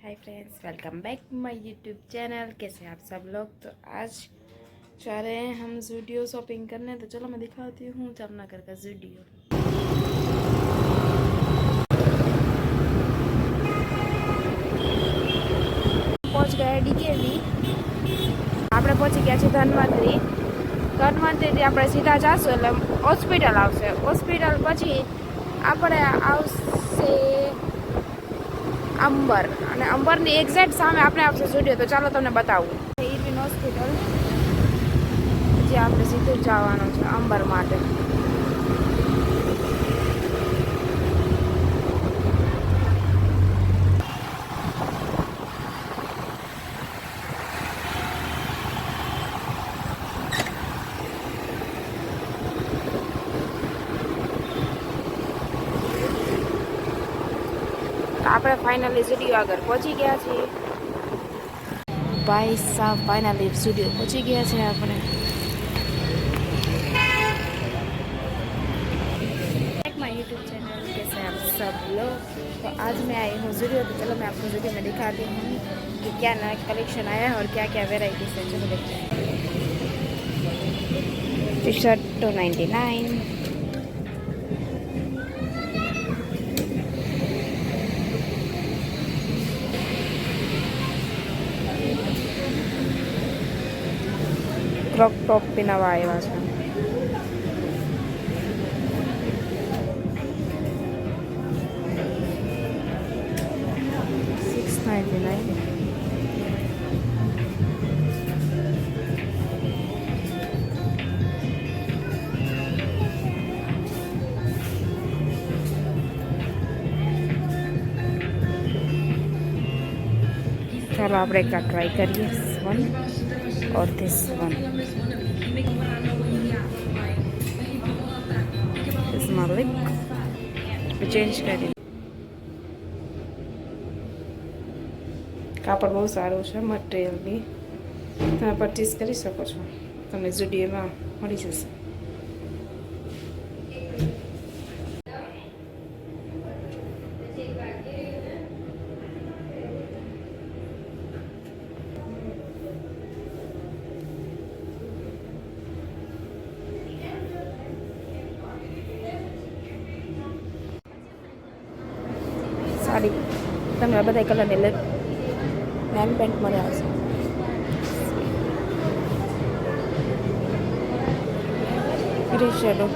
Hi friends, welcome back my YouTube channel. कैसे हैं आप सब लोग। तो आज जा रहे हैं हम जूडियो शॉपिंग करने। तो चलो मैं दिखाती हूँ जामनगर का जूडियो। पहुँच गए डीकेवी। આપણે પહોંચી ગયા છીએ ધન્વંતરી આપણે સીધા જાશું એટલે હોસ્પિટલ આવશે। હોસ્પિટલ પછી આપણે આવશે અંબર અને અંબરની એક્ઝેક્ટ સામે આપણે આવશે સ્ટુડિયો। તો ચાલો તમને બતાવું ઇરવિન હોસ્પિટલ, જે આપણે સીધું જવાનું છે અંબર માટે। આપણે ફાઇનલી સ્ટુડિયો આગળ પહોંચી ગયા છીએ। ભાઈ સાહેબ ફાઇનલી સ્ટુડિયો પહોંચી ગયા છે આપણે। माय यूट्यूब चैनल, कैसे आप सब लोग। तो आज मैं आई हूँ जूडियो। तो चलो मैं आपको जूडियो में दिखाती हूँ कि क्या नया कलेक्शन आया है और क्या क्या वेराइटीज है। चलो देखते हैं। टी शर्ट 299, क्रॉप टॉप भी नवा आया है। 699। चलो आप एक ट्राई करिए वन और दिस वन। इसमें लिप चेंज करी। કાપડ બહુ સારું છે, મટીરિયલ બી તમે પરચેસ કરી શકો છો। તમને જુડિયોમાં મળી જશે। સાડી તમને બધા કલરની નેમ પેન્ટ મળે આવશે। ગ્રે શેડો,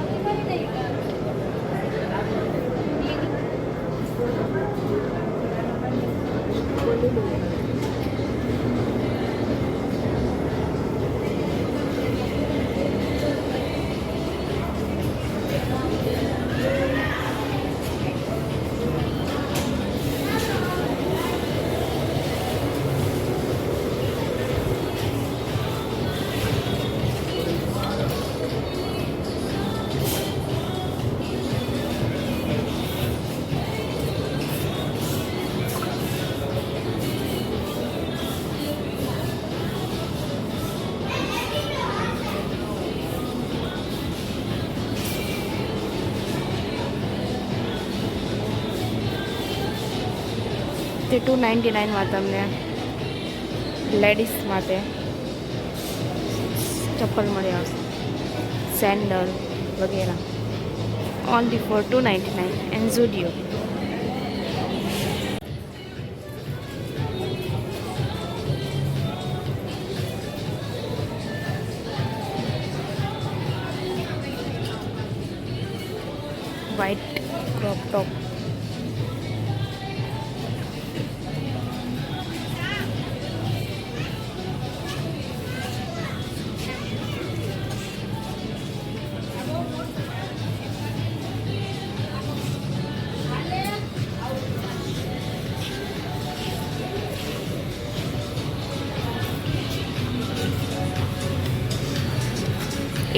તે 299 તમને લેડીઝ માટે ચપ્પલ મળી આવશે, સેન્ડલ વગેરે, only for 299 and Zudio. White crop top,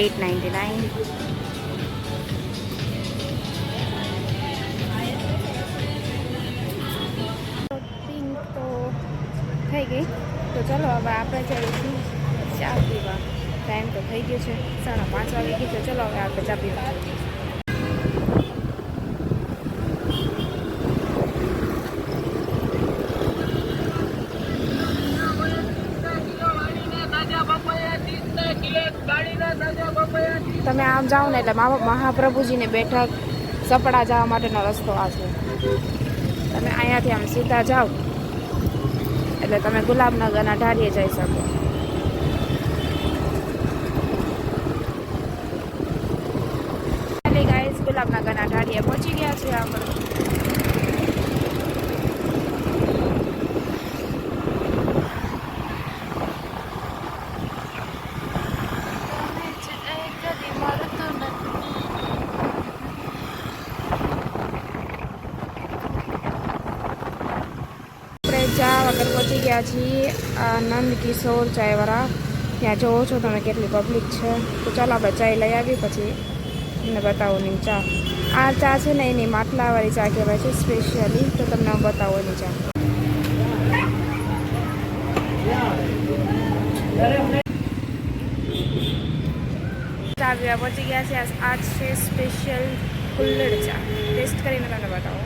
$8.99। Shopping તો થઈ ગઈ। તો ચલો હવે આપણે જઈએ છીએ ચા પીવા। ટાઈમ તો થઈ ગયો છે, 5:30 વાગી ગઈ। તો ચલો હવે આપણે ચા પીવા। તમે આમ જાઓ ને એટલે મહાપ્રભુજીની બેઠક સપડા જવા માટેનો રસ્તો આ છે. તમે અહીંયાથી આમ સીધા જાઓ એટલે તમે ગુલાબનગરના ઢાળીએ જઈ શકો. ગાઈસ ગુલાબનગરના ઢાળીએ પહોંચી ગયા છે આપણે. ચા વગર પહોંચી ગયા છીએ નંદ કિશોર ચાયવાળા. ત્યાં જોવો છો તમે કેટલી પબ્લિક છે. તો ચાલો આપણે ચાય લઈ આવી પછી તમને બતાવું એની ચા. આ ચા છે ને એની માટલાવાળી ચા કહેવાય છે સ્પેશિયલી. તો તમને હું બતાવું એની ચા. ચા પીવા પહોંચી ગયા છે. આ છે સ્પેશિયલ કુલ્લડ ચા. ટેસ્ટ કરીને તમને બતાવો.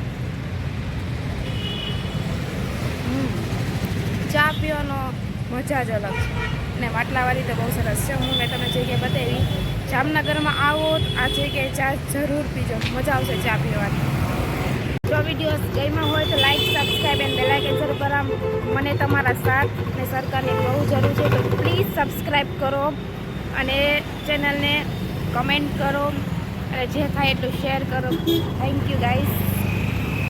ચા પીવાનો મજા જ અલગ છે અને માટલાવાળી તો બહુ સરસ છે. મેં તમને જગ્યાએ બતાવી. જામનગરમાં આવો આ જગ્યાએ ચા જરૂર પીજો, મજા આવશે ચા પીવાની. જો વિડીયો ગમ્યા હોય તો like, subscribe and bell icon જરૂર કરો. મને તમારા સાથ અને સરકારની બહુ જરૂર છે. તો પ્લીઝ સબસ્ક્રાઈબ કરો અને ચેનલને કમેન્ટ કરો અને જે થાય એટલું શેર કરો. Thank you guys.